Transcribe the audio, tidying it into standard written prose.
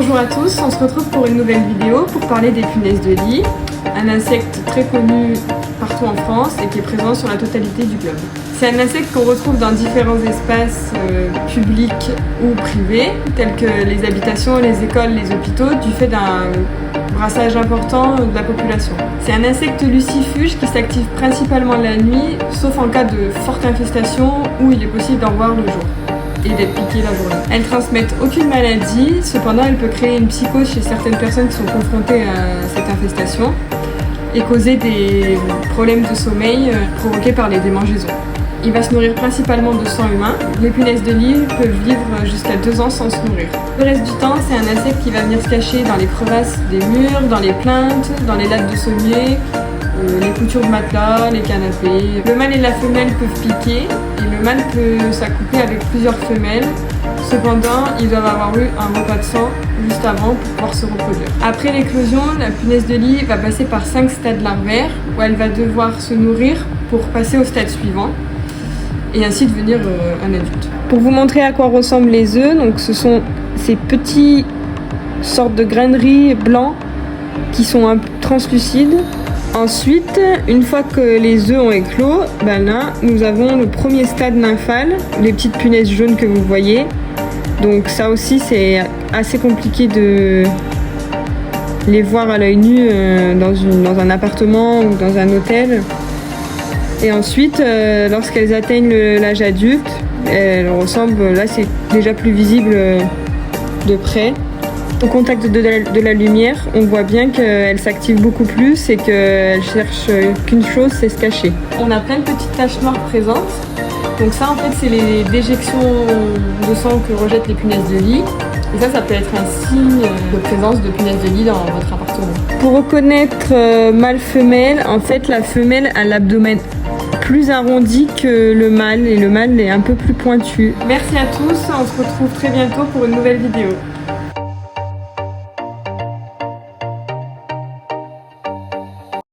Bonjour à tous, on se retrouve pour une nouvelle vidéo pour parler des punaises de lit, un insecte très connu partout en France et qui est présent sur la totalité du globe. C'est un insecte qu'on retrouve dans différents espaces publics ou privés, tels que les habitations, les écoles, les hôpitaux, du fait d'un brassage important de la population. C'est un insecte lucifuge qui s'active principalement la nuit, sauf en cas de forte infestation où il est possible d'en voir le jour et d'être piqué la journée. Elles ne transmettent aucune maladie, cependant elle peut créer une psychose chez certaines personnes qui sont confrontées à cette infestation et causer des problèmes de sommeil provoqués par les démangeaisons. Il va se nourrir principalement de sang humain. Les punaises de lit peuvent vivre jusqu'à 2 ans sans se nourrir. Le reste du temps, c'est un insecte qui va venir se cacher dans les crevasses des murs, dans les plinthes, dans les lattes de sommier, les coutures de matelas, les canapés. Le mâle et la femelle peuvent piquer et le mâle peut s'accoupler avec plusieurs femelles. Cependant, ils doivent avoir eu un repas de sang juste avant pour pouvoir se reproduire. Après l'éclosion, la punaise de lit va passer par 5 stades larvaires où elle va devoir se nourrir pour passer au stade suivant et ainsi devenir un adulte. Pour vous montrer à quoi ressemblent les œufs, donc ce sont ces petits sortes de graineries blancs qui sont un peu translucides. Ensuite, une fois que les œufs ont éclos, là, nous avons le premier stade nymphal, les petites punaises jaunes que vous voyez. Donc ça aussi, c'est assez compliqué de les voir à l'œil nu dans un appartement ou dans un hôtel. Et ensuite, lorsqu'elles atteignent l'âge adulte, elles ressemblent, là c'est déjà plus visible de près. Au contact de la lumière, on voit bien qu'elle s'active beaucoup plus et qu'elle cherche qu'une chose, c'est se cacher. On a plein de petites taches noires présentes. Donc ça, en fait, c'est les déjections de sang que rejettent les punaises de lit. Et ça peut être un signe de présence de punaises de lit dans votre appartement. Pour reconnaître mâle-femelle, en fait, la femelle a l'abdomen plus arrondi que le mâle et le mâle est un peu plus pointu. Merci à tous, on se retrouve très bientôt pour une nouvelle vidéo.